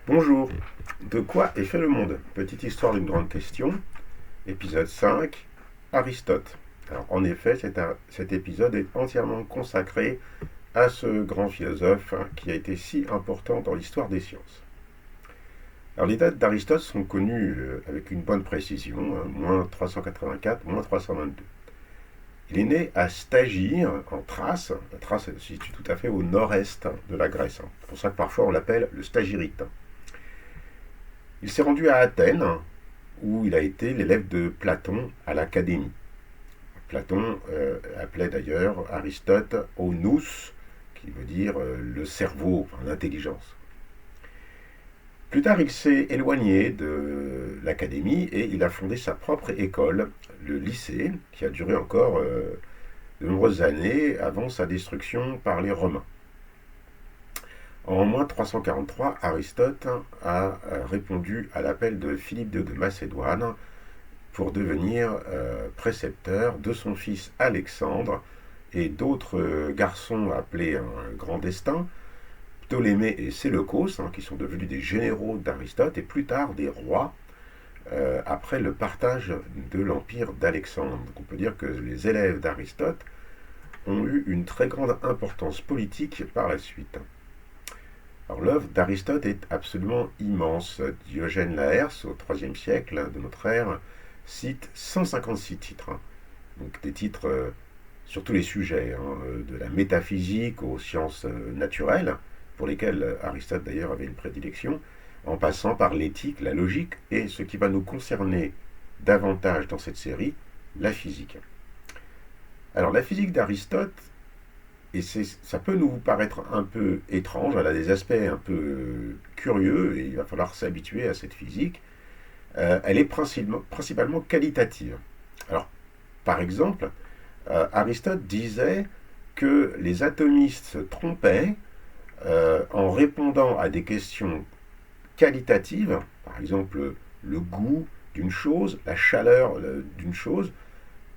Bonjour, de quoi est fait le monde? Petite histoire d'une grande question, épisode 5, Aristote. Alors, en effet, cet épisode est entièrement consacré à ce grand philosophe qui a été si important dans l'histoire des sciences. Alors, les dates d'Aristote sont connues avec une bonne précision, moins 384, moins 322. Il est né à Stagire, en Thrace. La Thrace se situe tout à fait au nord-est de la Grèce. C'est pour ça que parfois on l'appelle le Stagirite. Il s'est rendu à Athènes, où il a été l'élève de Platon à l'Académie. Platon appelait d'ailleurs Aristote nous, qui veut dire le cerveau, enfin, l'intelligence. Plus tard, il s'est éloigné de l'Académie et il a fondé sa propre école, le lycée, qui a duré encore de nombreuses années avant sa destruction par les Romains. En moins 343, Aristote a répondu à l'appel de Philippe II de Macédoine pour devenir précepteur de son fils Alexandre et d'autres garçons appelés un grand destin, Ptolémée et Séleucos, qui sont devenus des généraux d'Aristote et plus tard des rois après le partage de l'empire d'Alexandre. Donc on peut dire que les élèves d'Aristote ont eu une très grande importance politique par la suite. Alors l'œuvre d'Aristote est absolument immense. Diogène Laërce, au IIIe siècle de notre ère, cite 156 titres. Donc des titres sur tous les sujets, de la métaphysique aux sciences naturelles, pour lesquelles Aristote d'ailleurs avait une prédilection, en passant par l'éthique, la logique et ce qui va nous concerner davantage dans cette série, la physique. Alors la physique d'Aristote, et ça peut nous paraître un peu étrange, elle a des aspects un peu curieux, et il va falloir s'habituer à cette physique. Elle est principalement qualitative. Alors, par exemple, Aristote disait que les atomistes se trompaient en répondant à des questions qualitatives, par exemple le goût d'une chose, la chaleur d'une chose,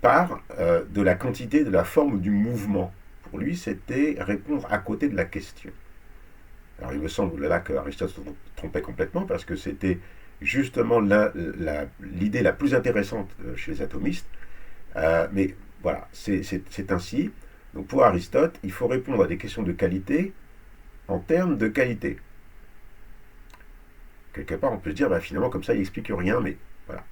par de la quantité, de la forme, du mouvement. Pour lui, c'était répondre à côté de la question. Alors il me semble là que Aristote se trompait complètement parce que c'était justement l'idée la plus intéressante chez les atomistes. Mais voilà, c'est ainsi. Donc pour Aristote, il faut répondre à des questions de qualité en termes de qualité. Quelque part, on peut se dire, finalement, comme ça, il n'explique rien, mais voilà,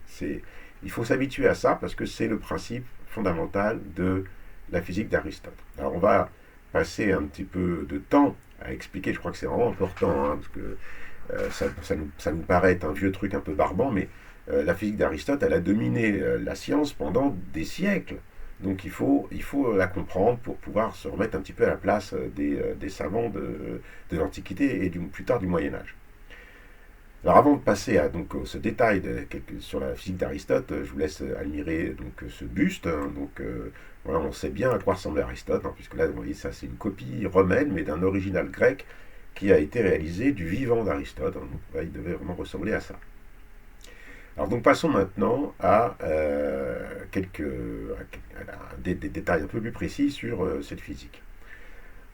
il faut s'habituer à ça parce que c'est le principe fondamental de la physique d'Aristote. Alors, on va passer un petit peu de temps à expliquer, je crois que c'est vraiment important, parce que ça nous paraît être un vieux truc un peu barbant, mais la physique d'Aristote, elle a dominé la science pendant des siècles. Donc il faut la comprendre pour pouvoir se remettre un petit peu à la place des savants de l'Antiquité et plus tard du Moyen-Âge. Alors avant de passer à ce détail sur la physique d'Aristote, je vous laisse admirer ce buste. Voilà, on sait bien à quoi ressemblait Aristote, puisque là, vous voyez, ça c'est une copie romaine, mais d'un original grec qui a été réalisé du vivant d'Aristote. Donc là, il devait vraiment ressembler à ça. Alors donc passons maintenant à des détails un peu plus précis sur cette physique.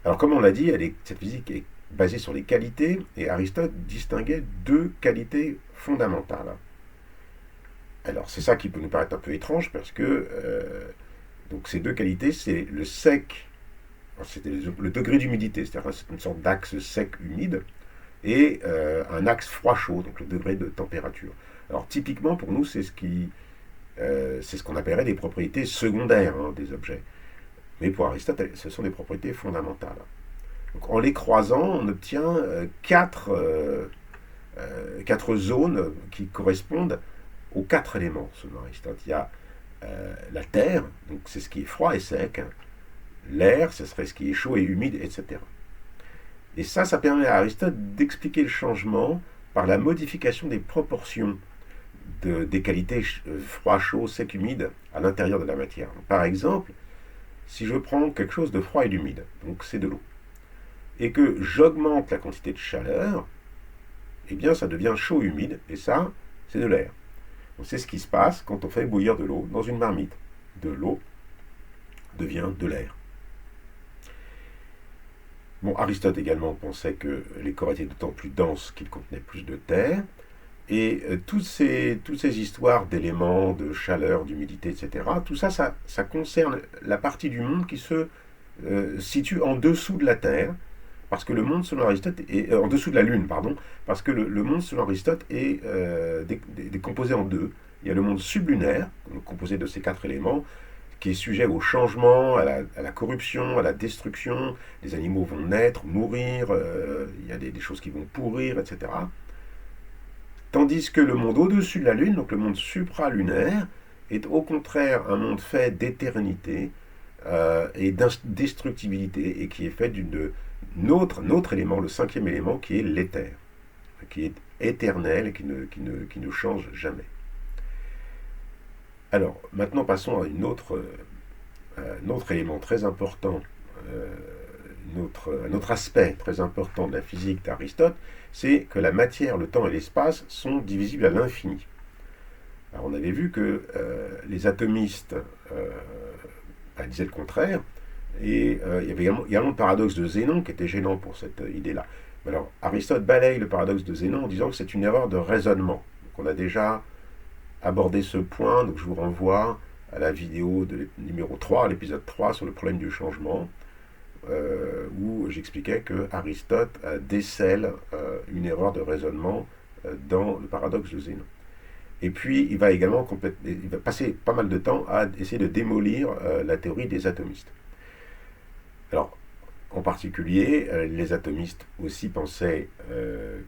Alors comme on l'a dit, cette physique est basée sur les qualités, et Aristote distinguait deux qualités fondamentales. Alors c'est ça qui peut nous paraître un peu étrange, parce que donc ces deux qualités, c'est le sec, c'était le degré d'humidité, c'est-à-dire une sorte d'axe sec-humide, et un axe froid-chaud, donc le degré de température. Alors typiquement pour nous, c'est ce qu'on appellerait des propriétés secondaires des objets. Mais pour Aristote, ce sont des propriétés fondamentales. Donc, en les croisant, on obtient quatre zones qui correspondent aux quatre éléments, selon Aristote. Il y a la terre, donc c'est ce qui est froid et sec. L'air, ce serait ce qui est chaud et humide, etc. Et ça permet à Aristote d'expliquer le changement par la modification des proportions des qualités froid, chaud, sec, humide à l'intérieur de la matière. Par exemple, si je prends quelque chose de froid et d'humide, donc c'est de l'eau, et que j'augmente la quantité de chaleur, eh bien ça devient chaud et humide, et ça, c'est de l'air. Donc c'est ce qui se passe quand on fait bouillir de l'eau dans une marmite. De l'eau devient de l'air. Bon, Aristote également pensait que les corps étaient d'autant plus denses qu'ils contenaient plus de terre. Et toutes ces histoires d'éléments, de chaleur, d'humidité, etc., tout ça, ça concerne la partie du monde qui se situe en dessous de la Terre, parce que le monde selon Aristote est en dessous de la Lune, pardon, parce que le monde selon Aristote est décomposé en deux. Il y a le monde sublunaire, composé de ces quatre éléments, qui est sujet au changement, à la corruption, à la destruction. Les animaux vont naître, mourir, il y a des choses qui vont pourrir, etc. Tandis que le monde au-dessus de la Lune, donc le monde supralunaire, est au contraire un monde fait d'éternité et d'indestructibilité, et qui est fait d'un autre élément, le cinquième élément, qui est l'éther, qui est éternel et qui ne change jamais. Alors, maintenant passons à un autre élément très important, un autre aspect très important de la physique d'Aristote, c'est que la matière, le temps et l'espace sont divisibles à l'infini. Alors on avait vu que les atomistes disaient le contraire, et il y avait également le paradoxe de Zénon qui était gênant pour cette idée-là. Alors Aristote balaye le paradoxe de Zénon en disant que c'est une erreur de raisonnement. Donc on a déjà abordé ce point, donc je vous renvoie à la vidéo de numéro 3, l'épisode 3 sur le problème du changement, où j'expliquais que Aristote décèle une erreur de raisonnement dans le paradoxe de Zénon. Et puis, il va également il va passer pas mal de temps à essayer de démolir la théorie des atomistes. Alors, en particulier, les atomistes aussi pensaient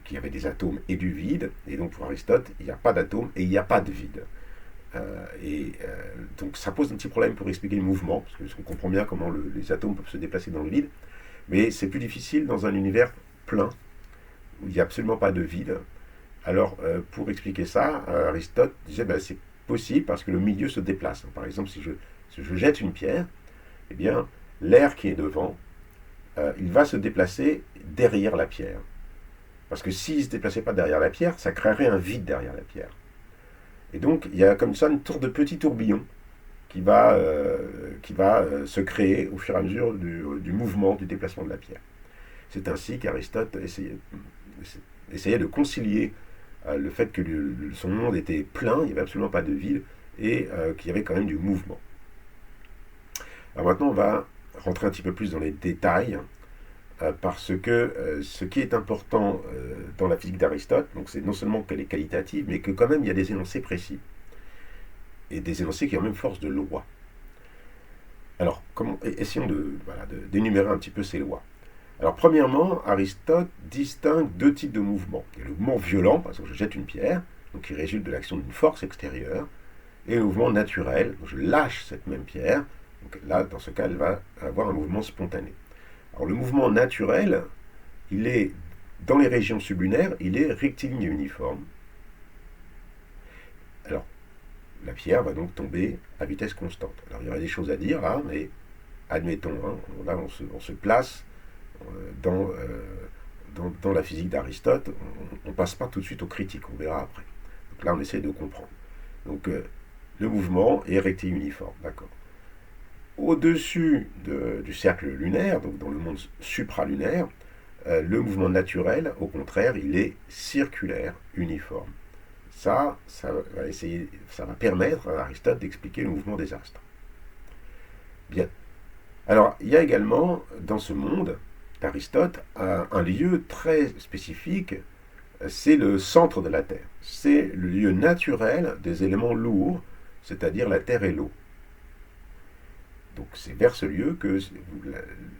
qu'il y avait des atomes et du vide, et donc pour Aristote, il n'y a pas d'atome et il n'y a pas de vide. Donc ça pose un petit problème pour expliquer le mouvement, parce qu'on comprend bien comment les atomes peuvent se déplacer dans le vide, mais c'est plus difficile dans un univers plein, où il n'y a absolument pas de vide. Alors pour expliquer ça, Aristote disait c'est possible parce que le milieu se déplace. Par exemple, si je jette une pierre, eh bien l'air qui est devant, il va se déplacer derrière la pierre. Parce que s'il ne se déplaçait pas derrière la pierre, ça créerait un vide derrière la pierre. Et donc, il y a comme ça une sorte de petit tourbillon qui va se créer au fur et à mesure du mouvement, du déplacement de la pierre. C'est ainsi qu'Aristote essayait de concilier le fait que son monde était plein, il n'y avait absolument pas de vide, et qu'il y avait quand même du mouvement. Alors maintenant, on va rentrer un petit peu plus dans les détails, parce que ce qui est important dans la physique d'Aristote, donc c'est non seulement qu'elle est qualitative, mais que quand même il y a des énoncés précis, et des énoncés qui ont même force de loi. Alors, essayons d'énumérer un petit peu ces lois. Alors, premièrement, Aristote distingue deux types de mouvements. Il y a le mouvement violent, par exemple, je jette une pierre, donc qui résulte de l'action d'une force extérieure, et le mouvement naturel, donc je lâche cette même pierre, donc là, dans ce cas, elle va avoir un mouvement spontané. Alors le mouvement naturel, il est dans les régions sublunaires, il est rectiligne et uniforme. Alors, la pierre va donc tomber à vitesse constante. Alors il y aurait des choses à dire là, mais admettons, là on se place dans la physique d'Aristote, on ne passe pas tout de suite aux critiques, on verra après. Donc là on essaie de comprendre. Donc le mouvement est rectiligne uniforme, d'accord. Au-dessus du cercle lunaire, donc dans le monde supralunaire, le mouvement naturel, au contraire, il est circulaire, uniforme. Ça va permettre à Aristote d'expliquer le mouvement des astres. Bien. Alors, il y a également, dans ce monde d'Aristote, un lieu très spécifique, c'est le centre de la Terre. C'est le lieu naturel des éléments lourds, c'est-à-dire la Terre et l'eau. Donc c'est vers ce lieu que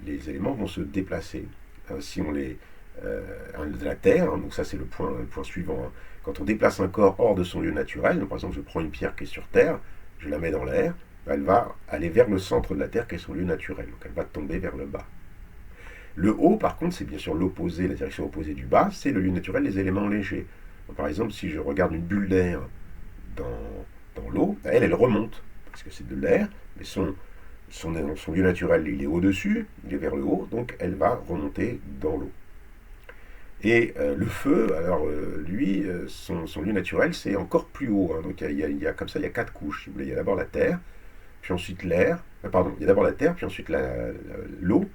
les éléments vont se déplacer. Si on de la Terre, donc ça c'est le point suivant. Quand on déplace un corps hors de son lieu naturel, donc par exemple je prends une pierre qui est sur Terre, je la mets dans l'air, elle va aller vers le centre de la Terre qui est son lieu naturel, donc elle va tomber vers le bas. Le haut par contre c'est bien sûr l'opposé, la direction opposée du bas, c'est le lieu naturel des éléments légers. Donc, par exemple si je regarde une bulle d'air dans l'eau, elle remonte, parce que c'est de l'air, mais son lieu naturel, il est au-dessus, il est vers le haut, donc elle va remonter dans l'eau. Et le feu, alors lui, son lieu naturel, c'est encore plus haut. Donc il y a comme ça, il y a 4 couches. Si vous voulez. Il y a d'abord la terre, puis ensuite l'air. Il y a d'abord la terre, puis ensuite l'eau,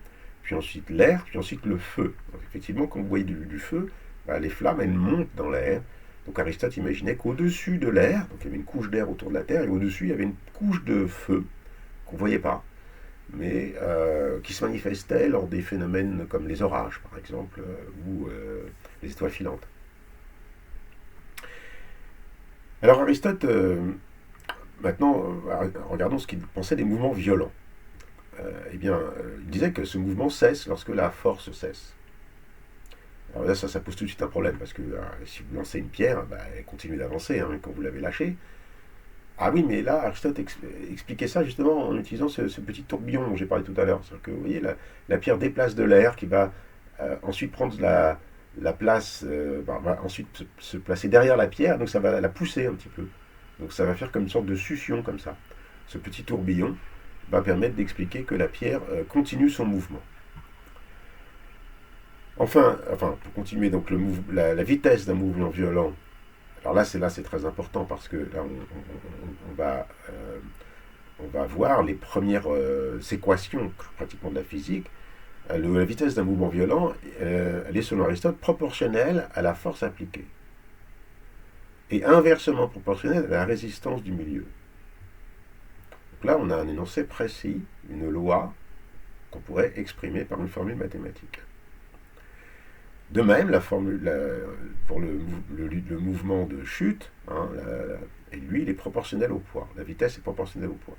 puis ensuite l'air, puis ensuite le feu. Donc, effectivement, quand vous voyez du feu, les flammes, elles montent dans l'air. Donc Aristote imaginait qu'au-dessus de l'air, donc il y avait une couche d'air autour de la Terre, et au-dessus, il y avait une couche de feu qu'on ne voyait pas, mais qui se manifestait lors des phénomènes comme les orages, par exemple, ou les étoiles filantes. Alors Aristote, maintenant, regardons ce qu'il pensait des mouvements violents. Il disait que ce mouvement cesse lorsque la force cesse. Alors là, ça pose tout de suite un problème, parce que si vous lancez une pierre, elle continue d'avancer quand vous l'avez lâchée. Ah oui, mais là, Aristote expliquait ça justement en utilisant ce petit tourbillon dont j'ai parlé tout à l'heure. C'est-à-dire que, vous voyez, la pierre déplace de l'air qui va ensuite prendre la place, va ensuite se placer derrière la pierre, donc ça va la pousser un petit peu. Donc ça va faire comme une sorte de succion comme ça. Ce petit tourbillon va permettre d'expliquer que la pierre continue son mouvement. Enfin, pour continuer, donc la vitesse d'un mouvement violent, alors là c'est très important parce que là on va voir les premières équations pratiquement de la physique. La vitesse d'un mouvement violent, elle est selon Aristote proportionnelle à la force appliquée et inversement proportionnelle à la résistance du milieu. Donc là on a un énoncé précis, une loi qu'on pourrait exprimer par une formule mathématique. De même, la formule pour le mouvement de chute, lui, il est proportionnel au poids. La vitesse est proportionnelle au poids.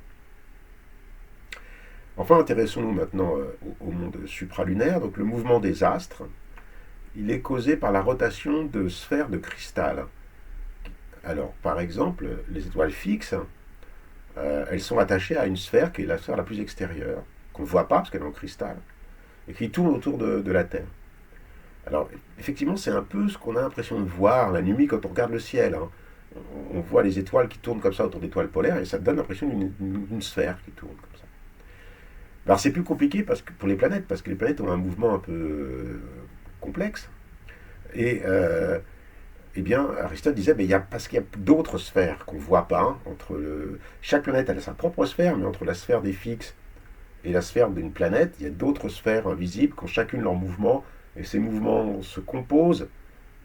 Enfin, intéressons-nous maintenant au monde supralunaire. Donc, le mouvement des astres, il est causé par la rotation de sphères de cristal. Alors, par exemple, les étoiles fixes, elles sont attachées à une sphère qui est la sphère la plus extérieure, qu'on ne voit pas parce qu'elle est en cristal, et qui tourne autour de la Terre. Alors, effectivement, c'est un peu ce qu'on a l'impression de voir la nuit quand on regarde le ciel. On voit les étoiles qui tournent comme ça autour d'étoiles polaires et ça donne l'impression d'une sphère qui tourne comme ça. Alors, c'est plus compliqué pour les planètes, parce que les planètes ont un mouvement un peu complexe. Et, Aristote disait, parce qu'il y a d'autres sphères qu'on ne voit pas. Chaque planète a sa propre sphère, mais entre la sphère des fixes et la sphère d'une planète, il y a d'autres sphères invisibles qui ont chacune leur mouvement. Et ces mouvements se composent,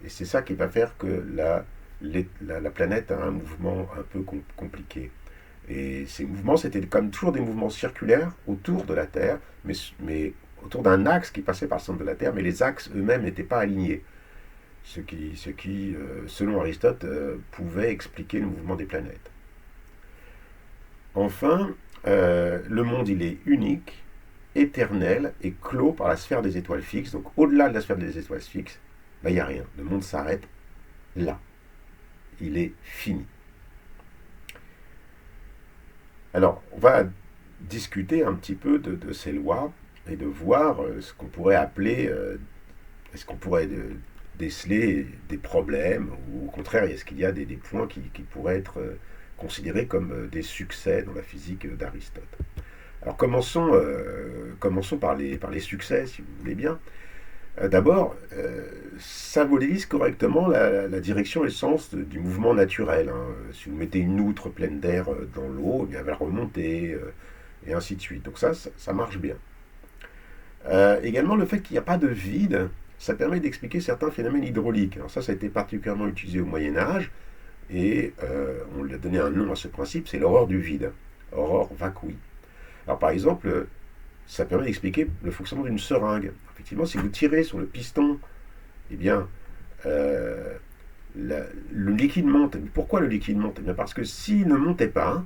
et c'est ça qui va faire que la planète a un mouvement un peu compliqué. Et ces mouvements, c'était comme toujours des mouvements circulaires autour de la Terre, mais autour d'un axe qui passait par le centre de la Terre, mais les axes eux-mêmes n'étaient pas alignés. Ce qui selon Aristote, pouvait expliquer le mouvement des planètes. Enfin, le monde, il est unique, éternel et clos par la sphère des étoiles fixes. Donc au-delà de la sphère des étoiles fixes, il n'y a rien. Le monde s'arrête là. Il est fini. Alors, on va discuter un petit peu de ces lois et de voir ce qu'on pourrait appeler, est-ce qu'on pourrait déceler des problèmes, ou au contraire, est-ce qu'il y a des points qui pourraient être considérés comme des succès dans la physique d'Aristote. Alors commençons par les succès, si vous voulez bien. D'abord, symbolise correctement la direction et le sens du mouvement naturel. Si vous mettez une outre pleine d'air dans l'eau, elle va remonter, et ainsi de suite. Donc ça marche bien. Également, le fait qu'il n'y a pas de vide, ça permet d'expliquer certains phénomènes hydrauliques. Alors ça a été particulièrement utilisé au Moyen-Âge, et on lui a donné un nom à ce principe, c'est l'horreur du vide, horror vacui. Alors par exemple, ça permet d'expliquer le fonctionnement d'une seringue. Effectivement, si vous tirez sur le piston, le liquide monte. Pourquoi le liquide monte ? Parce que s'il ne montait pas,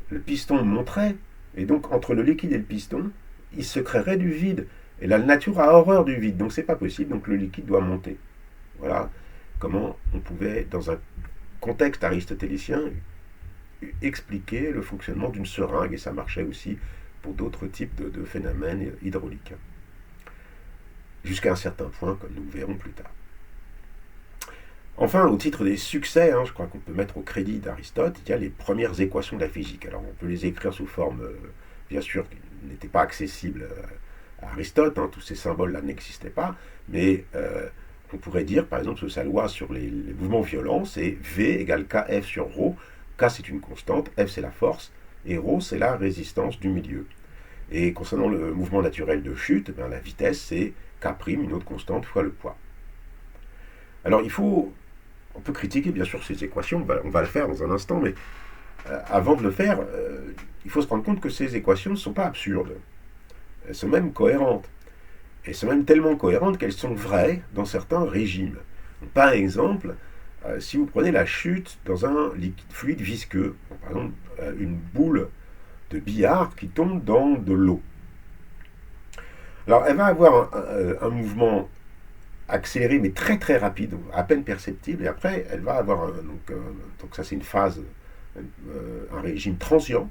le piston monterait, et donc entre le liquide et le piston, il se créerait du vide. Et la nature a horreur du vide, donc c'est pas possible, donc le liquide doit monter. Voilà comment on pouvait, dans un contexte aristotélicien, expliquer le fonctionnement d'une seringue, et ça marchait aussi pour d'autres types de phénomènes hydrauliques. Jusqu'à un certain point, comme nous verrons plus tard. Enfin, au titre des succès, je crois qu'on peut mettre au crédit d'Aristote, il y a les premières équations de la physique. Alors on peut les écrire sous forme, bien sûr, qui n'étaient pas accessibles à Aristote, tous ces symboles-là n'existaient pas, mais on pourrait dire, par exemple, que sa loi sur les mouvements violents, c'est V égale KF sur ρ. K, c'est une constante, F, c'est la force, et ρ, c'est la résistance du milieu. Et concernant le mouvement naturel de chute, la vitesse, c'est K', une autre constante, fois le poids. Alors on peut critiquer bien sûr ces équations, on va le faire dans un instant, mais avant de le faire, il faut se rendre compte que ces équations ne sont pas absurdes. Elles sont même cohérentes. Elles sont même tellement cohérentes qu'elles sont vraies dans certains régimes. Donc, par exemple, si vous prenez la chute dans un fluide visqueux, par exemple une boule de billard qui tombe dans de l'eau. Alors elle va avoir un mouvement accéléré mais très très rapide, à peine perceptible, et après elle va avoir donc ça c'est une phase, un régime transient,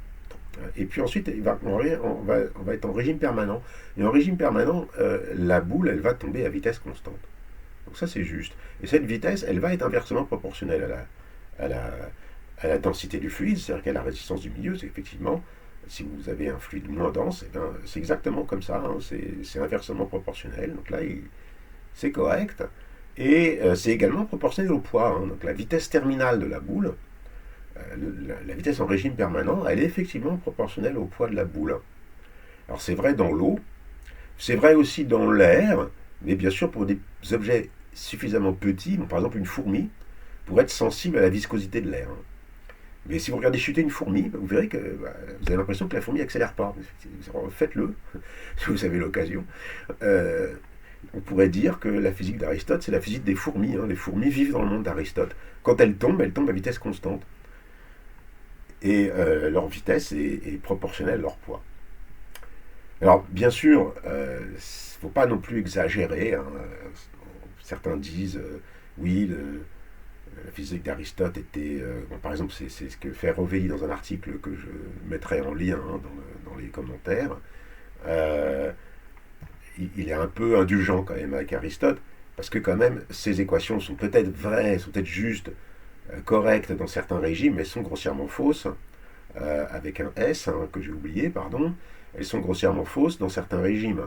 et puis ensuite on va être en régime permanent, et en régime permanent la boule elle va tomber à vitesse constante. Donc ça c'est juste, et cette vitesse elle va être inversement proportionnelle à la densité du fluide, c'est-à-dire qu'à la résistance du milieu. C'est effectivement, si vous avez un fluide moins dense, c'est exactement comme ça, c'est inversement proportionnel, donc là c'est correct, et c'est également proportionnel au poids, donc la vitesse terminale de la boule, la vitesse en régime permanent, elle est effectivement proportionnelle au poids de la boule. Alors c'est vrai dans l'eau, c'est vrai aussi dans l'air, mais bien sûr pour des objets suffisamment petits, par exemple une fourmi, pour être sensible à la viscosité de l'air. Mais si vous regardez chuter une fourmi, vous verrez que vous avez l'impression que la fourmi n'accélère pas. Faites-le, si vous avez l'occasion. On pourrait dire que la physique d'Aristote, c'est la physique des fourmis. Les fourmis vivent dans le monde d'Aristote. Quand elles tombent à vitesse constante. Et leur vitesse est proportionnelle à leur poids. Alors, bien sûr, il ne faut pas non plus exagérer. Certains disent, oui, la physique d'Aristote était, par exemple, c'est ce que fait Rovelli dans un article que je mettrai en lien dans les commentaires. Il est un peu indulgent quand même avec Aristote, parce que quand même, ces équations sont peut-être vraies, sont peut-être justes, correctes dans certains régimes, mais sont grossièrement fausses, avec un S, que j'ai oublié, pardon, elles sont grossièrement fausses dans certains régimes.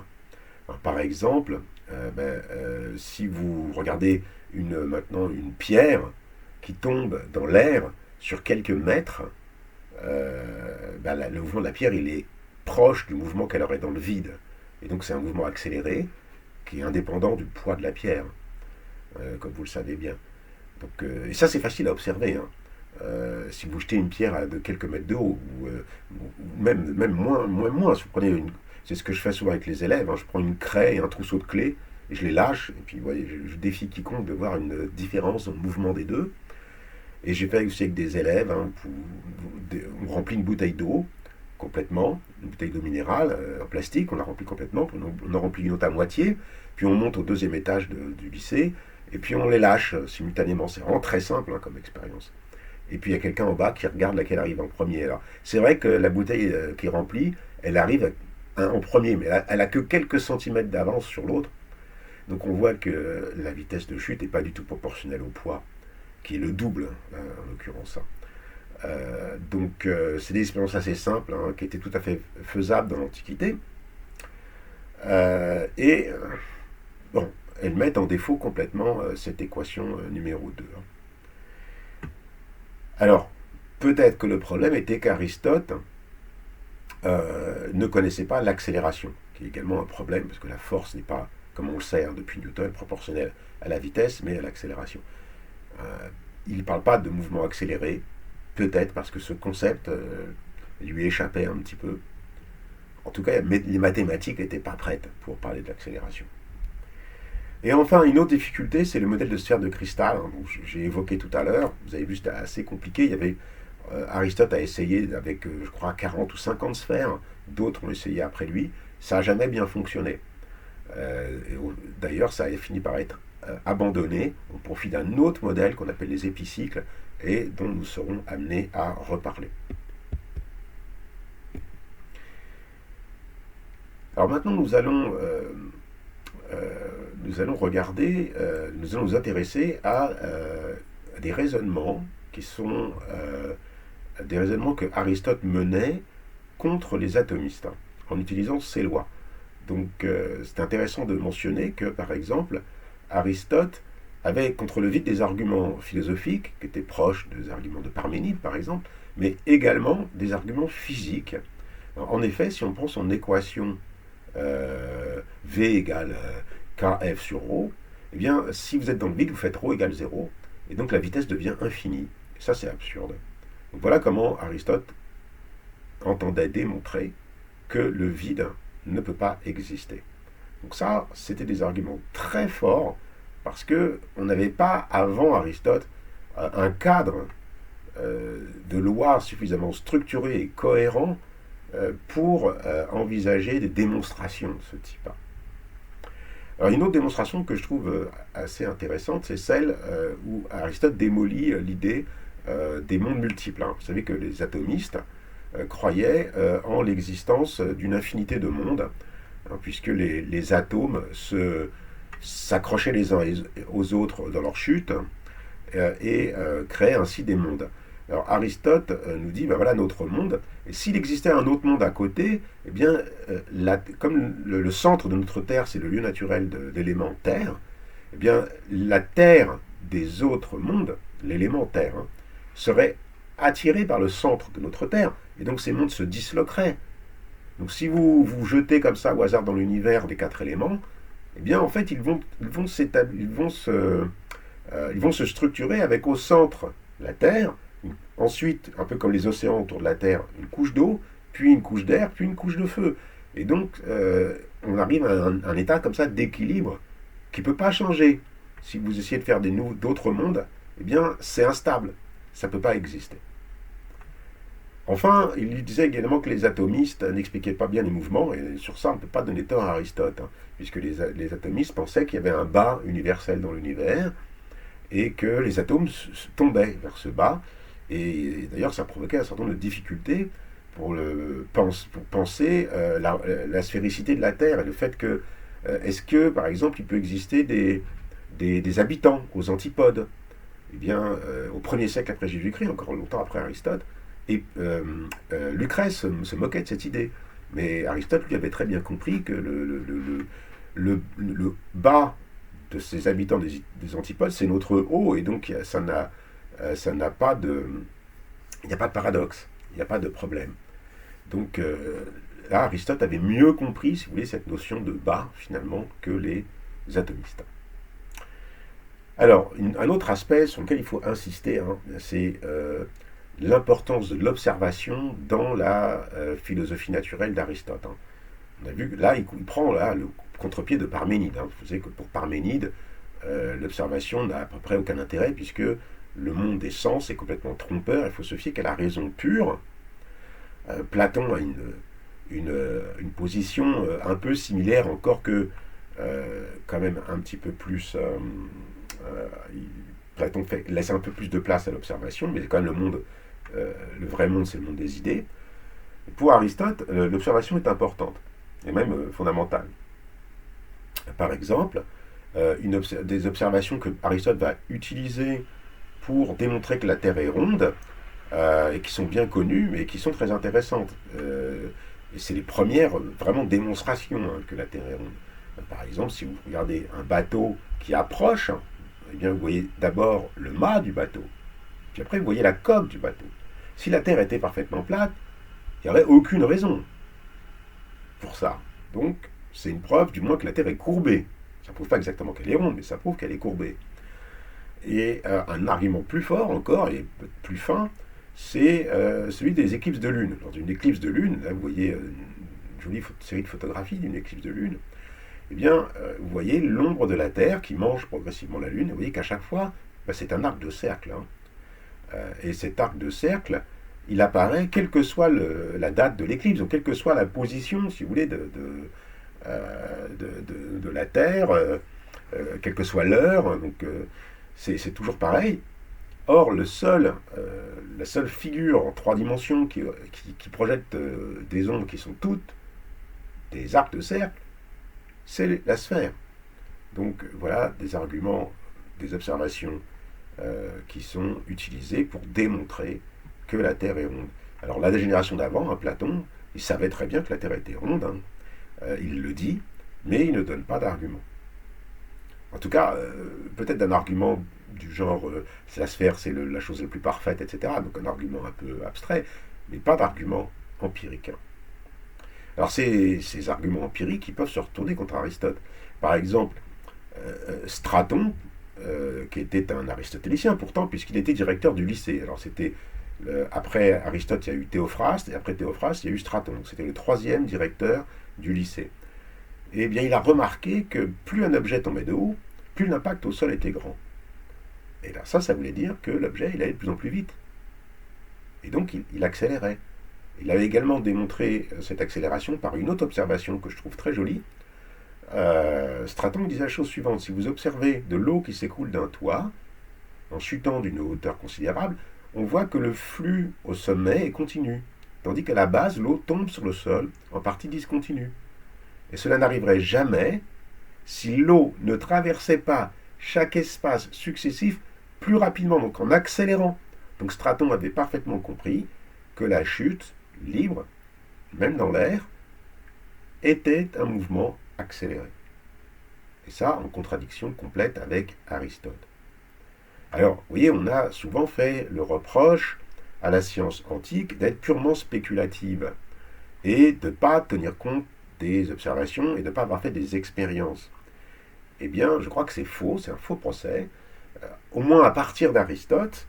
Alors, par exemple, si vous regardez maintenant une pierre qui tombe dans l'air sur quelques mètres, le mouvement de la pierre il est proche du mouvement qu'elle aurait dans le vide. Et donc c'est un mouvement accéléré qui est indépendant du poids de la pierre, comme vous le savez bien. Donc, et ça c'est facile à observer. Si vous jetez une pierre de quelques mètres de haut, ou même moins, si vous prenez c'est ce que je fais souvent avec les élèves, je prends une craie et un trousseau de clés, et je les lâche, et puis vous voyez, je défie quiconque de voir une différence dans le mouvement des deux. Et j'ai fait aussi avec des élèves, on remplit une bouteille d'eau complètement, une bouteille d'eau minérale en plastique, on la remplit complètement, on en remplit une autre à moitié, puis on monte au deuxième étage du lycée, et puis on les lâche simultanément. C'est vraiment très simple comme expérience. Et puis il y a quelqu'un en bas qui regarde laquelle arrive en premier. Alors, c'est vrai que la bouteille qui est remplie, elle arrive en premier, mais elle a que quelques centimètres d'avance sur l'autre. Donc on voit que la vitesse de chute n'est pas du tout proportionnelle au poids, qui est le double, en l'occurrence. Donc c'est des expériences assez simples, qui étaient tout à fait faisables dans l'Antiquité. Bon, elles mettent en défaut complètement cette équation numéro 2. Alors, peut-être que le problème était qu'Aristote ne connaissait pas l'accélération, qui est également un problème, parce que la force n'est pas, comme on le sait depuis Newton, proportionnelle à la vitesse, mais à l'accélération. Il ne parle pas de mouvement accéléré, peut-être parce que ce concept lui échappait un petit peu. En tout cas, les mathématiques n'étaient pas prêtes pour parler de l'accélération. Et enfin, une autre difficulté, c'est le modèle de sphère de cristal, dont j'ai évoqué tout à l'heure. Vous avez vu, c'était assez compliqué. Il y avait, Aristote a essayé avec, je crois, 40 ou 50 sphères. D'autres ont essayé après lui. Ça n'a jamais bien fonctionné. D'ailleurs, ça a fini par être abandonné au profit d'un autre modèle qu'on appelle les épicycles et dont nous serons amenés à reparler. Alors maintenant, nous allons regarder, nous allons nous intéresser à des raisonnements qui sont des raisonnements que Aristote menait contre les atomistes, en utilisant ses lois. Donc c'est intéressant de mentionner que, par exemple, Aristote avait contre le vide des arguments philosophiques, qui étaient proches des arguments de Parménide, par exemple, mais également des arguments physiques. Alors, en effet, si on prend son équation V égale KF sur ρ, eh bien, si vous êtes dans le vide, vous faites ρ égale 0, et donc la vitesse devient infinie. Et ça, c'est absurde. Donc voilà comment Aristote entendait démontrer que le vide ne peut pas exister. Donc ça, c'était des arguments très forts, parce qu'on n'avait pas, avant Aristote, un cadre de lois suffisamment structuré et cohérent pour envisager des démonstrations de ce type. Alors, une autre démonstration que je trouve assez intéressante, c'est celle où Aristote démolit l'idée des mondes multiples. Vous savez que les atomistes croyaient en l'existence d'une infinité de mondes, puisque les atomes s'accrochaient les uns aux autres dans leur chute et créaient ainsi des mondes. Alors Aristote nous dit, ben voilà notre monde, et s'il existait un autre monde à côté, eh bien, comme le centre de notre Terre, c'est le lieu naturel de l'élément Terre, eh bien, la Terre des autres mondes, l'élément Terre, serait attirée par le centre de notre Terre, et donc ces mondes se disloqueraient. Donc si vous jetez comme ça au hasard dans l'univers les 4 éléments, eh bien en fait ils vont se structurer avec au centre la Terre, ensuite, un peu comme les océans autour de la Terre, une couche d'eau, puis une couche d'air, puis une couche de feu. Et donc, on arrive à un état comme ça d'équilibre qui ne peut pas changer. Si vous essayez de faire d'autres mondes, eh bien, c'est instable. Ça ne peut pas exister. Enfin, il disait également que les atomistes n'expliquaient pas bien les mouvements, et sur ça, on ne peut pas donner tort à Aristote, puisque les atomistes pensaient qu'il y avait un bas universel dans l'univers, et que les atomes tombaient vers ce bas, et d'ailleurs ça provoquait un certain nombre de difficultés pour penser la sphéricité de la Terre, et le fait que, est-ce que, par exemple, il peut exister des habitants aux antipodes. Eh bien, au 1er siècle après Jésus-Christ, encore longtemps après Aristote, et Lucrèce se moquait de cette idée. Mais Aristote, lui, avait très bien compris que le bas de ces habitants des antipodes, c'est notre haut, et donc ça n'a pas de... Il n'y a pas de paradoxe, il n'y a pas de problème. Donc là, Aristote avait mieux compris, si vous voulez, cette notion de bas, finalement, que les atomistes. Alors, un autre aspect sur lequel il faut insister, c'est l'importance de l'observation dans la philosophie naturelle d'Aristote. On a vu que là, il prend le contre-pied de Parménide. Vous savez que pour Parménide, l'observation n'a à peu près aucun intérêt, puisque le monde des sens est complètement trompeur, il faut se fier qu'à la raison pure. Platon a une position un peu similaire, encore que quand même un petit peu plus... Platon laisse un peu plus de place à l'observation, mais quand même le vrai monde, c'est le monde des idées. Pour Aristote, l'observation est importante, et même fondamentale. Par exemple, des observations que Aristote va utiliser pour démontrer que la Terre est ronde, et qui sont bien connues, mais qui sont très intéressantes. Et c'est les premières vraiment démonstrations que la Terre est ronde. Par exemple, si vous regardez un bateau qui approche, eh bien, vous voyez d'abord le mât du bateau, puis après vous voyez la coque du bateau. Si la Terre était parfaitement plate, il n'y aurait aucune raison pour ça. Donc, c'est une preuve du moins que la Terre est courbée. Ça ne prouve pas exactement qu'elle est ronde, mais ça prouve qu'elle est courbée. Et un argument plus fort encore, et plus fin, c'est celui des éclipses de lune. Lors d'une éclipse de lune, là vous voyez une jolie série de photographies d'une éclipse de lune, eh bien, vous voyez l'ombre de la Terre qui mange progressivement la lune, et vous voyez qu'à chaque fois, c'est un arc de cercle. Et cet arc de cercle, il apparaît quelle que soit la date de l'éclipse, ou quelle que soit la position, si vous voulez, de la Terre, quelle que soit l'heure, donc c'est toujours pareil. Or, la seule figure en 3 dimensions qui projette des ombres qui sont toutes des arcs de cercle, c'est la sphère. Donc voilà des arguments, des observations qui sont utilisés pour démontrer que la Terre est ronde. Alors la génération d'avant, Platon, il savait très bien que la Terre était ronde, il le dit, mais il ne donne pas d'argument. En tout cas, peut-être d'un argument du genre la sphère c'est la chose la plus parfaite, etc. Donc un argument un peu abstrait, mais pas d'argument empirique. Alors ces arguments empiriques, ils peuvent se retourner contre Aristote. Par exemple, Straton, qui était un aristotélicien pourtant, puisqu'il était directeur du lycée. Alors c'était après Aristote, il y a eu Théophraste, et après Théophraste, il y a eu Straton. Donc c'était le troisième directeur du lycée. Et bien il a remarqué que plus un objet tombait de haut, plus l'impact au sol était grand. Et là, ça voulait dire que l'objet, il allait de plus en plus vite. Et donc il accélérait. Il avait également démontré cette accélération par une autre observation que je trouve très jolie. Straton disait la chose suivante: si vous observez de l'eau qui s'écoule d'un toit, en chutant d'une hauteur considérable, on voit que le flux au sommet est continu, tandis qu'à la base, l'eau tombe sur le sol, en partie discontinue. Et cela n'arriverait jamais si l'eau ne traversait pas chaque espace successif plus rapidement, donc en accélérant. Donc Straton avait parfaitement compris que la chute libre, même dans l'air, était un mouvement accéléré. Et ça en contradiction complète avec Aristote. Alors, vous voyez, on a souvent fait le reproche à la science antique d'être purement spéculative et de ne pas tenir compte des observations et de ne pas avoir fait des expériences. Eh bien, je crois que c'est faux, c'est un faux procès. Au moins à partir d'Aristote,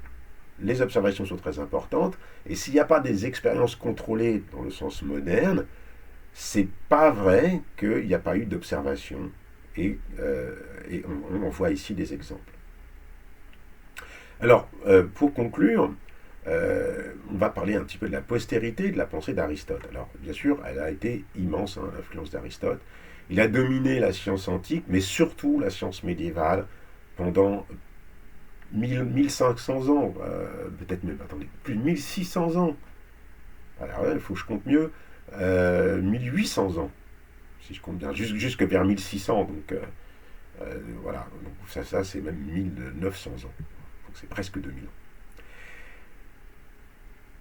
les observations sont très importantes, et s'il n'y a pas des expériences contrôlées dans le sens moderne, c'est pas vrai qu'il n'y a pas eu d'observation. Et on en voit ici des exemples. Alors, pour conclure, on va parler un petit peu de la postérité de la pensée d'Aristote. Alors, bien sûr, elle a été immense, l'influence d'Aristote. Il a dominé la science antique, mais surtout la science médiévale, pendant 1500 ans, peut-être même, attendez, plus de 1600 ans. Alors, il faut que je compte mieux, 1800 ans, si je compte bien, jusque vers 1600, donc voilà, donc ça c'est même 1900 ans, donc c'est presque 2000 ans.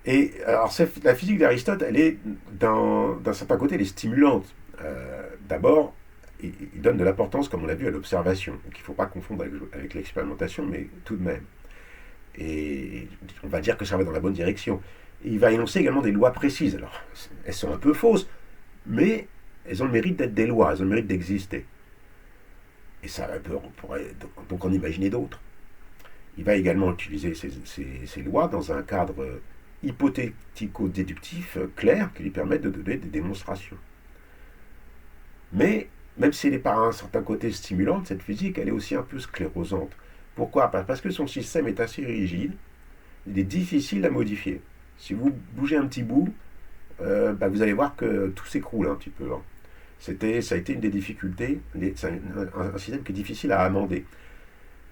Et alors, la physique d'Aristote, elle est, d'un certain côté, elle est stimulante. D'abord, il donne de l'importance, comme on l'a vu, à l'observation. Donc il ne faut pas confondre avec l'expérimentation, mais tout de même. Et on va dire que ça va dans la bonne direction. Et il va énoncer également des lois précises. Alors, elles sont un peu fausses, mais elles ont le mérite d'être des lois, elles ont le mérite d'exister. Et ça, on pourrait donc en imaginer d'autres. Il va également utiliser ces lois dans un cadre hypothético-déductif clair qui lui permet de donner des démonstrations. Mais, même si elle est par un certain côté stimulante, cette physique, elle est aussi un peu sclérosante. Pourquoi ? Parce que son système est assez rigide, il est difficile à modifier. Si vous bougez un petit bout, vous allez voir que tout s'écroule un petit peu. Ça a été une des difficultés, c'est un système qui est difficile à amender.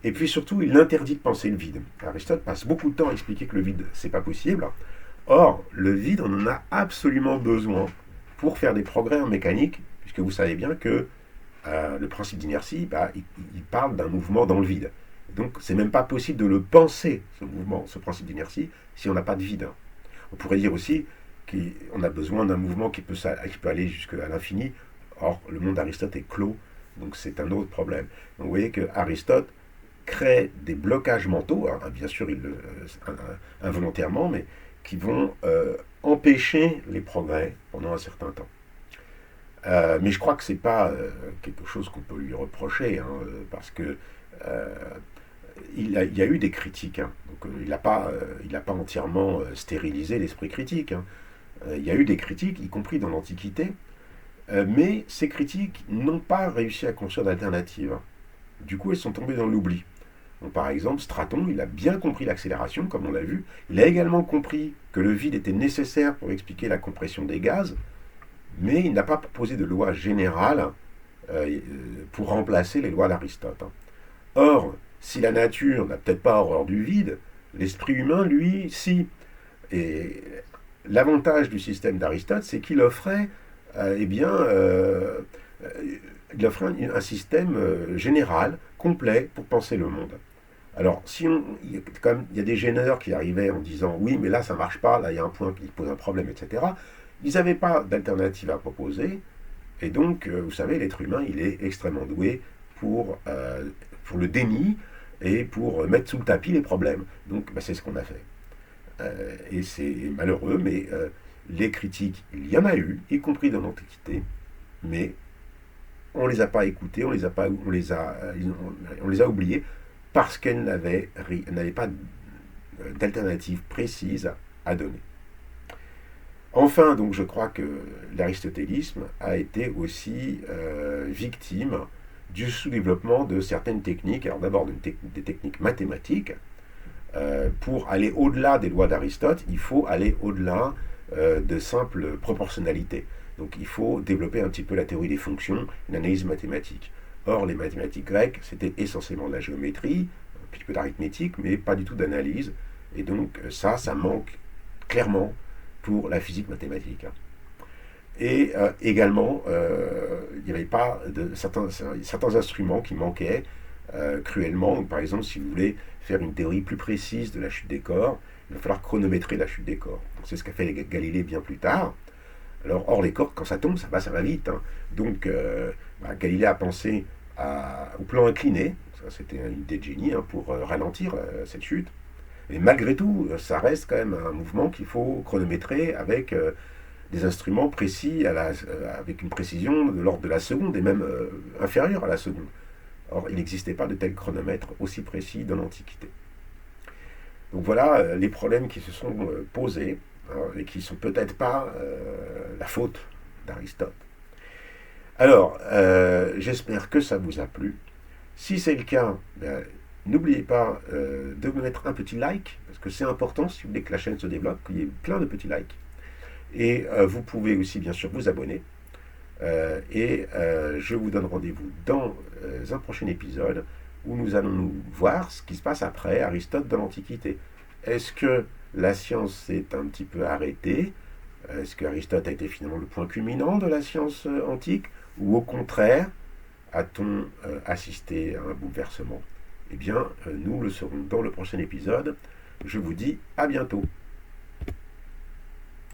Et puis surtout, il interdit de penser le vide. Aristote passe beaucoup de temps à expliquer que le vide, c'est pas possible. Or, le vide, on en a absolument besoin pour faire des progrès en mécanique, puisque vous savez bien que le principe d'inertie, il parle d'un mouvement dans le vide. Donc, c'est même pas possible de le penser, ce mouvement, ce principe d'inertie, si on n'a pas de vide. On pourrait dire aussi qu'on a besoin d'un mouvement qui peut aller jusqu'à l'infini. Or, le monde d'Aristote est clos, donc c'est un autre problème. Donc, vous voyez que Aristote crée des blocages mentaux, bien sûr involontairement, mais qui vont empêcher les progrès pendant un certain temps. Mais je crois que ce n'est pas quelque chose qu'on peut lui reprocher, parce que il y a eu des critiques, donc il n'a pas entièrement stérilisé l'esprit critique. Il y a eu des critiques, y compris dans l'Antiquité, mais ces critiques n'ont pas réussi à construire d'alternatives. Du coup, elles sont tombées dans l'oubli. Donc, par exemple, Straton, il a bien compris l'accélération, comme on l'a vu. Il a également compris que le vide était nécessaire pour expliquer la compression des gaz, mais il n'a pas proposé de loi générale pour remplacer les lois d'Aristote. Or, si la nature n'a peut-être pas horreur du vide, l'esprit humain, lui, si. Et l'avantage du système d'Aristote, c'est qu'il offrait, il offrait un système général, complet, pour penser le monde. Alors, il y a des gêneurs qui arrivaient en disant « oui, mais là, ça ne marche pas, là, il y a un point qui pose un problème, etc. » Ils n'avaient pas d'alternative à proposer, et donc, vous savez, l'être humain, il est extrêmement doué pour le déni et pour mettre sous le tapis les problèmes. Donc, c'est ce qu'on a fait. Et c'est malheureux, mais Les critiques, il y en a eu, y compris dans l'Antiquité, mais on ne les a pas écoutées, on les a oubliées parce qu'elles n'avaient pas d'alternative précise à donner. Enfin, donc, je crois que l'aristotélisme a été aussi victime du sous-développement de certaines techniques. Alors d'abord des techniques mathématiques. Pour aller au-delà des lois d'Aristote, il faut aller au-delà de simple proportionnalité. Donc il faut développer un petit peu la théorie des fonctions, une analyse mathématique. Or, les mathématiques grecques, c'était essentiellement de la géométrie, un petit peu d'arithmétique, mais pas du tout d'analyse. Et donc ça manque clairement pour la physique mathématique. Et également, il n'y avait pas certains instruments qui manquaient cruellement. Donc, par exemple, si vous voulez faire une théorie plus précise de la chute des corps, il va falloir chronométrer la chute des corps. C'est ce qu'a fait Galilée bien plus tard. Alors, or, les corps, quand ça tombe, ça va vite. Hein. Donc, Galilée a pensé au plan incliné. Ça, c'était une idée de génie pour ralentir cette chute. Et malgré tout, ça reste quand même un mouvement qu'il faut chronométrer avec des instruments précis, avec une précision de l'ordre de la seconde et même inférieure à la seconde. Or, il n'existait pas de tels chronomètres aussi précis dans l'Antiquité. Donc voilà les problèmes qui se sont posés et qui ne sont peut-être pas la faute d'Aristote. Alors, j'espère que ça vous a plu. Si c'est le cas, n'oubliez pas de me mettre un petit like, parce que c'est important si vous voulez que la chaîne se développe, qu'il y ait plein de petits likes. Et vous pouvez aussi, bien sûr, vous abonner. Je vous donne rendez-vous dans un prochain épisode où nous allons nous voir ce qui se passe après Aristote dans l'Antiquité. Est-ce que la science s'est un petit peu arrêtée? Est-ce qu'Aristote a été finalement le point culminant de la science antique? Ou au contraire, a-t-on assisté à un bouleversement? Eh bien, nous le saurons dans le prochain épisode. Je vous dis à bientôt.